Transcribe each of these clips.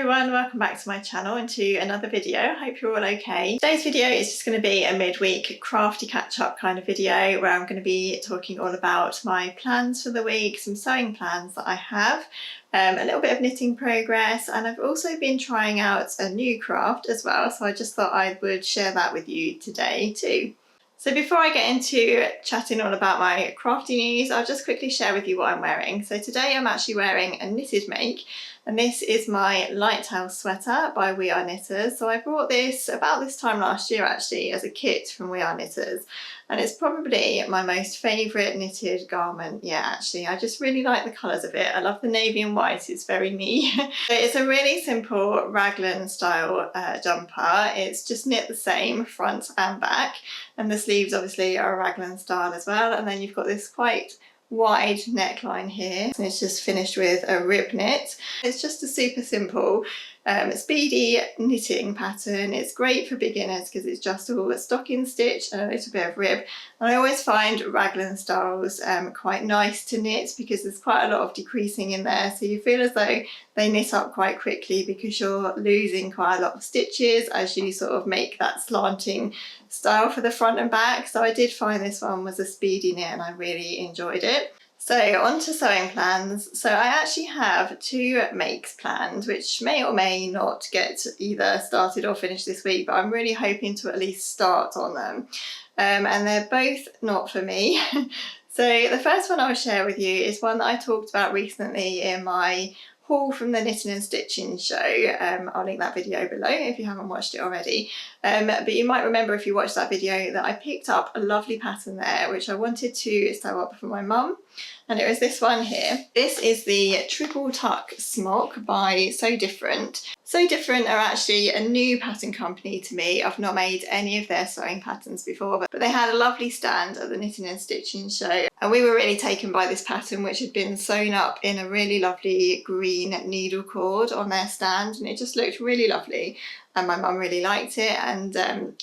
everyone, welcome back to my channel and to another video. Hope you're all okay. Today's video is just going to be a midweek crafty catch up kind of video where I'm going to be talking all about my plans for the week, some sewing plans that I have, a little bit of knitting progress, and I've also been trying out a new craft as well, so I just thought I would share that with you today too. So before I get into chatting all about my crafty news, I'll just quickly share with you what I'm wearing. So today I'm actually wearing a knitted make, and this is my Lighthouse sweater by We Are Knitters. So I bought this about this time last year actually as a kit from We Are Knitters, and it's probably my most favourite knitted garment. Yeah, actually, I just really like the colours of it. I love the navy and white, it's very me. It's a really simple raglan style jumper. It's just knit the same front and back, and the sleeves obviously are a raglan style as well, and then you've got this quite wide neckline here, and it's just finished with a rib knit. It's just a super simple speedy knitting pattern. It's great for beginners because it's just all a stocking stitch and a little bit of rib, and I always find raglan styles quite nice to knit because there's quite a lot of decreasing in there, so you feel as though they knit up quite quickly because you're losing quite a lot of stitches as you sort of make that slanting style for the front and back. So I did find this one was a speedy knit and I really enjoyed it. So on to sewing plans. So I actually have two makes planned, which may or may not get either started or finished this week, but I'm really hoping to at least start on them. And they're both not for me. So the first one I'll share with you is one that I talked about recently in my haul from the knitting and stitching show. I'll link that video below if you haven't watched it already. But you might remember if you watched that video that I picked up a lovely pattern there which I wanted to sew up for my mum, and it was this one here. This is the Triple Tuck Smock by So Different. So Different are actually a new pattern company to me. I've not made any of their sewing patterns before, but they had a lovely stand at the knitting and stitching show, and we were really taken by this pattern, which had been sewn up in a really lovely green needle cord on their stand, and it just looked really lovely, and my mum really liked it, and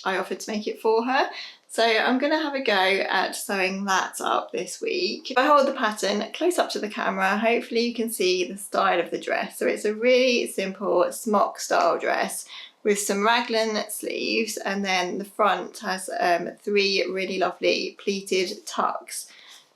I offered to make it for her. So I'm going to have a go at sewing that up this week. If I hold the pattern close up to the camera, hopefully you can see the style of the dress. So it's a really simple smock style dress with some raglan sleeves, and then the front has three really lovely pleated tucks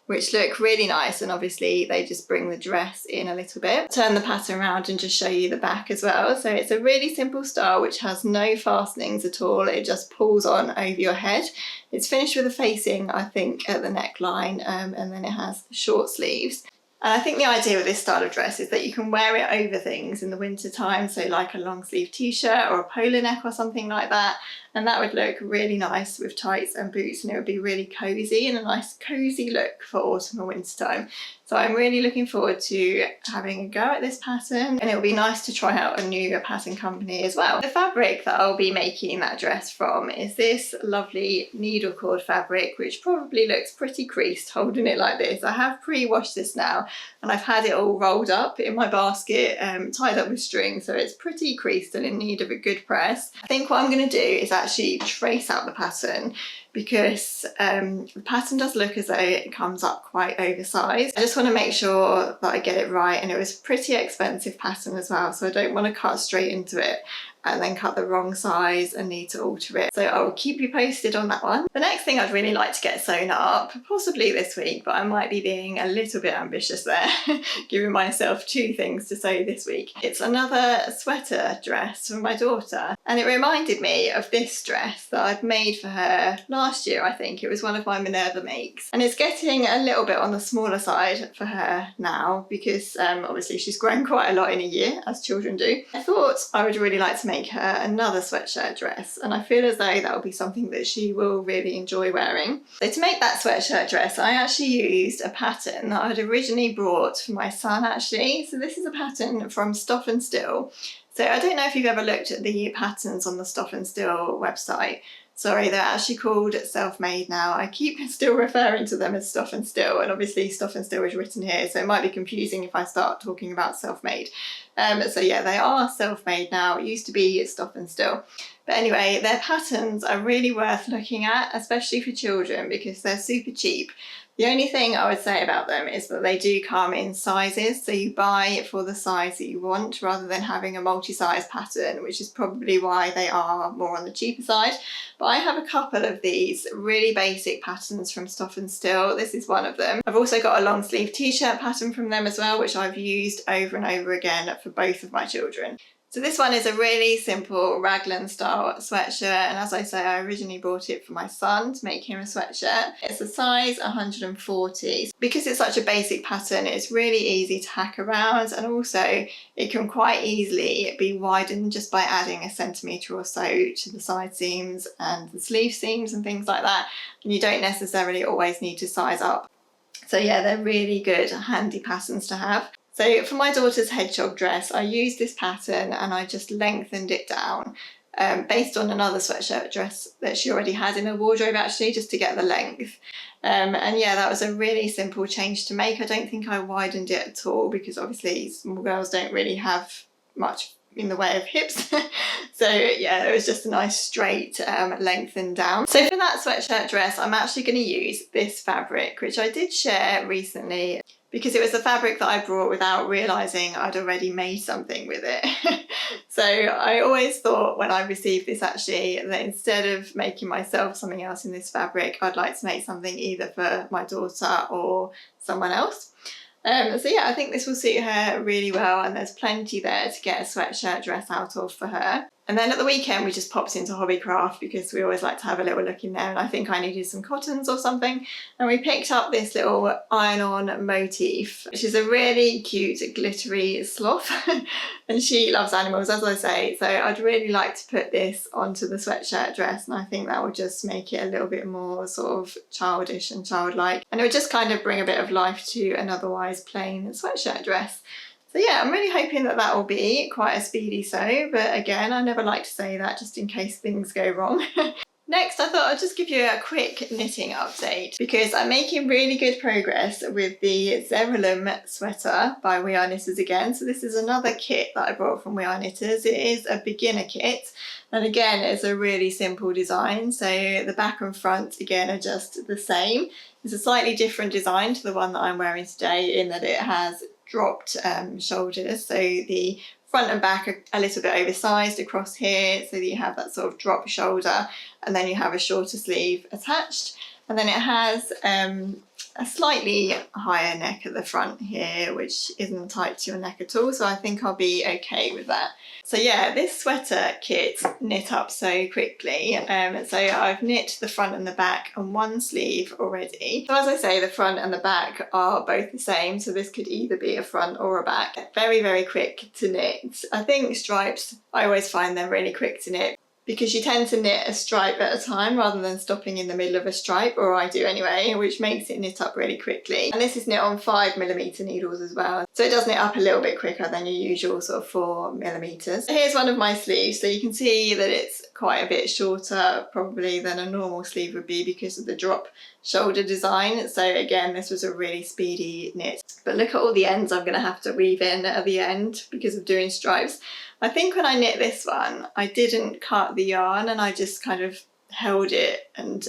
which look really nice, and obviously they just bring the dress in a little bit. Turn the pattern around and just show you the back as well. So it's a really simple style which has no fastenings at all. It just pulls on over your head. It's finished with a facing, I think, at the neckline, and then it has short sleeves. And I think the idea with this style of dress is that you can wear it over things in the winter time, so like a long sleeve t-shirt or a polo neck or something like that, and that would look really nice with tights and boots, and it would be really cosy and a nice cosy look for autumn or winter time. So I'm really looking forward to having a go at this pattern, and it'll be nice to try out a new pattern company as well. The fabric that I'll be making that dress from is this lovely needle cord fabric, which probably looks pretty creased holding it like this. I have pre-washed this now, and I've had it all rolled up in my basket, tied up with string, so it's pretty creased and in need of a good press. I think what I'm going to do is actually trace out the pattern, because the pattern does look as though it comes up quite oversized. I just want to make sure that I get it right, and it was a pretty expensive pattern as well, so I don't want to cut straight into it and then cut the wrong size and need to alter it. So I will keep you posted on that one. The next thing I'd really like to get sewn up, possibly this week, but I might be being a little bit ambitious there, giving myself two things to sew this week. It's another sweater dress for my daughter, and it reminded me of this dress that I'd made for her last year, I think. It was one of my Minerva makes, and it's getting a little bit on the smaller side for her now because obviously she's grown quite a lot in a year, as children do. I thought I would really like to make her another sweatshirt dress, and I feel as though that will be something that she will really enjoy wearing. So to make that sweatshirt dress, I actually used a pattern that I'd originally brought for my son actually. So this is a pattern from Stuff and Still. So I don't know if you've ever looked at the patterns on the Stuff and Still website. Sorry, they're actually called Self-Made now. I keep still referring to them as Stuff and Still, and obviously Stuff and Still is written here, so it might be confusing if I start talking about Self-Made. So yeah, they are Self-Made now. It used to be Stuff and Still. But anyway, their patterns are really worth looking at, especially for children, because they're super cheap. The only thing I would say about them is that they do come in sizes, so you buy it for the size that you want rather than having a multi-size pattern, which is probably why they are more on the cheaper side. But I have a couple of these really basic patterns from Stuff and Still. This is one of them. I've also got a long sleeve t-shirt pattern from them as well, which I've used over and over again for both of my children. So this one is a really simple raglan style sweatshirt, and as I say, I originally bought it for my son to make him a sweatshirt. It's a size 140. Because it's such a basic pattern, it's really easy to hack around, and also it can quite easily be widened just by adding 1 centimetre or so to the side seams and the sleeve seams and things like that, and you don't necessarily always need to size up. So yeah, they're really good, handy patterns to have. So for my daughter's hedgehog dress, I used this pattern and I just lengthened it down based on another sweatshirt dress that she already had in her wardrobe, actually, just to get the length. And yeah, that was a really simple change to make. I don't think I widened it at all because obviously small girls don't really have much in the way of hips. So yeah, it was just a nice straight lengthen down. So for that sweatshirt dress, I'm actually going to use this fabric, which I did share recently, because it was the fabric that I brought without realising I'd already made something with it. So I always thought when I received this actually that instead of making myself something else in this fabric, I'd like to make something either for my daughter or someone else. So yeah, I think this will suit her really well, and there's plenty there to get a sweatshirt dress out of for her. And then at the weekend we just popped into Hobbycraft because we always like to have a little look in there, and I think I needed some cottons or something, and we picked up this little iron-on motif, which is a really cute glittery sloth. And she loves animals, as I say, so I'd really like to put this onto the sweatshirt dress, and I think that would just make it a little bit more sort of childish and childlike, and it would just kind of bring a bit of life to an otherwise plain sweatshirt dress. So yeah, I'm really hoping that that will be quite a speedy sew, but again, I never like to say that just in case things go wrong. Next, I thought I'd just give you a quick knitting update because I'm making really good progress with the Zerulum sweater by We Are Knitters again. So this is another kit that I brought from We Are Knitters. It is a beginner kit, and again, it's a really simple design. So the back and front again are just the same. It's a slightly different design to the one that I'm wearing today in that it has dropped shoulders, so the front and back are a little bit oversized across here, so that you have that sort of drop shoulder, and then you have a shorter sleeve attached, and then it has a slightly higher neck at the front here, which isn't tight to your neck at all, so I think I'll be okay with that. So yeah, this sweater kit knit up so quickly. So I've knit the front and the back on one sleeve already. So as I say, the front and the back are both the same, so this could either be a front or a back. Very, very quick to knit. I think stripes, I always find them really quick to knit, because you tend to knit a stripe at a time rather than stopping in the middle of a stripe, or I do anyway, which makes it knit up really quickly. And this is knit on 5mm needles as well, so it does knit up a little bit quicker than your usual sort of 4mm. Here's one of my sleeves, so you can see that it's quite a bit shorter probably than a normal sleeve would be because of the drop shoulder design. So again, this was a really speedy knit. But look at all the ends I'm going to have to weave in at the end because of doing stripes. I think when I knit this one, I didn't cut the yarn and I just kind of held it and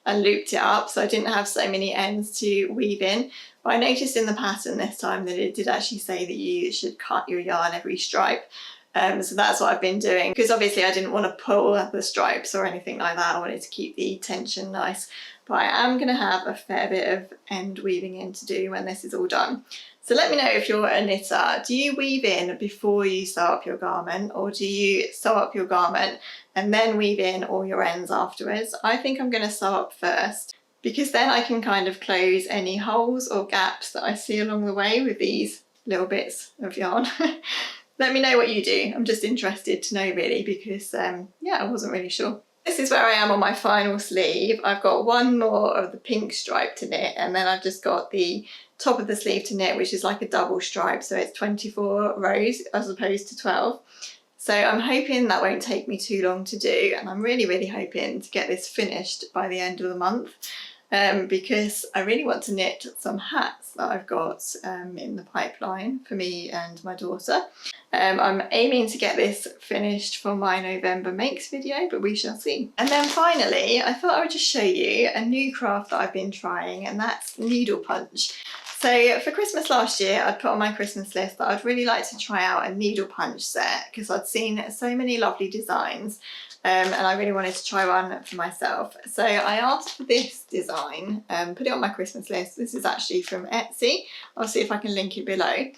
looped it up, so I didn't have so many ends to weave in. But I noticed in the pattern this time that it did actually say that you should cut your yarn every stripe. So that's what I've been doing, because obviously I didn't want to pull the stripes or anything like that. I wanted to keep the tension nice. But I am going to have a fair bit of end weaving in to do when this is all done. So let me know if you're a knitter. Do you weave in before you sew up your garment, or do you sew up your garment and then weave in all your ends afterwards? I think I'm going to sew up first, because then I can kind of close any holes or gaps that I see along the way with these little bits of yarn. Let me know what you do. I'm just interested to know really, because yeah, I wasn't really sure. This is where I am on my final sleeve. I've got one more of the pink stripe to knit, and then I've just got the top of the sleeve to knit, which is like a double stripe, so it's 24 rows as opposed to 12. So I'm hoping that won't take me too long to do, and I'm really, really hoping to get this finished by the end of the month. because I really want to knit some hats that I've got in the pipeline for me and my daughter. I'm aiming to get this finished for my November makes video, but we shall see. And then finally, I thought I would just show you a new craft that I've been trying, and that's needle punch. So for Christmas last year, I'd put on my Christmas list that I'd really like to try out a needle punch set because I'd seen so many lovely designs, and I really wanted to try one for myself. So I asked for this design, put it on my Christmas list. This is actually from Etsy. I'll see if I can link it below.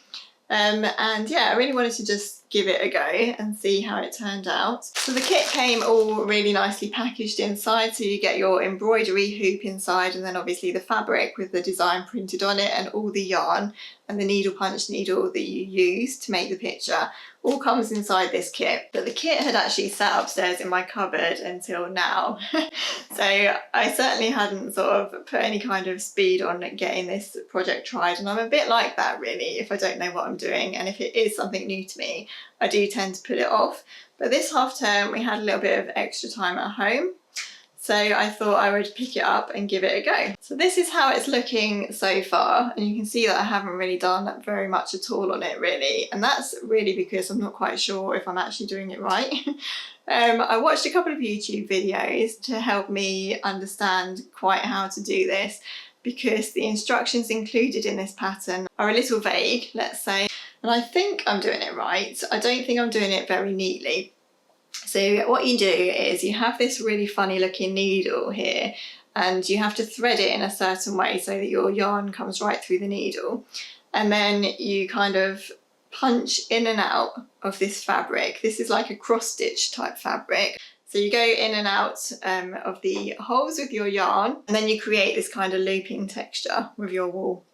And yeah, I really wanted to just give it a go and see how it turned out. So the kit came all really nicely packaged inside, so you get your embroidery hoop inside, and then obviously the fabric with the design printed on it, and all the yarn and the needle punch needle that you use to make the picture all comes inside this kit. But the kit had actually sat upstairs in my cupboard until now. So I certainly hadn't sort of put any kind of speed on getting this project tried, and I'm a bit like that really if I don't know what I'm doing, and if it is something new to me I do tend to put it off. But this half term we had a little bit of extra time at home, so I thought I would pick it up and give it a go. So this is how it's looking so far, and you can see that I haven't really done very much at all on it really, and that's really because I'm not quite sure if I'm actually doing it right. I watched a couple of YouTube videos to help me understand quite how to do this, because the instructions included in this pattern are a little vague, let's say, and I think I'm doing it right. I don't think I'm doing it very neatly. So what you do is you have this really funny looking needle here, and you have to thread it in a certain way so that your yarn comes right through the needle, and then you kind of punch in and out of this fabric. This is like a cross stitch type fabric. So you go in and out of the holes with your yarn, and then you create this kind of looping texture with your wool.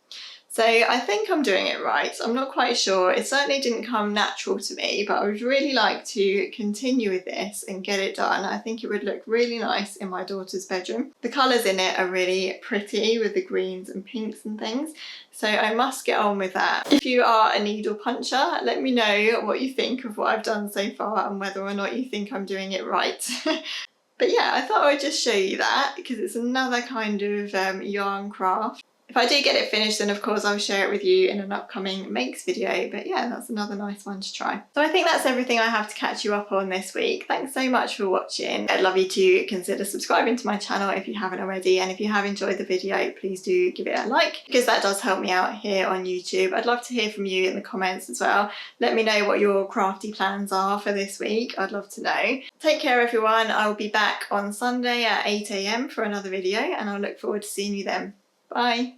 So I think I'm doing it right. I'm not quite sure. It certainly didn't come natural to me, but I would really like to continue with this and get it done. I think it would look really nice in my daughter's bedroom. The colours in it are really pretty with the greens and pinks and things, so I must get on with that. If you are a needle puncher, let me know what you think of what I've done so far and whether or not you think I'm doing it right. But yeah, I thought I would just show you that because it's another kind of yarn craft. If I do get it finished, then of course I'll share it with you in an upcoming makes video, but yeah, that's another nice one to try. So I think that's everything I have to catch you up on this week. Thanks so much for watching. I'd love you to consider subscribing to my channel if you haven't already, and if you have enjoyed the video, please do give it a like, because that does help me out here on YouTube. I'd love to hear from you in the comments as well. Let me know what your crafty plans are for this week. I'd love to know. Take care everyone. I'll be back on Sunday at 8 AM for another video, and I'll look forward to seeing you then. Bye.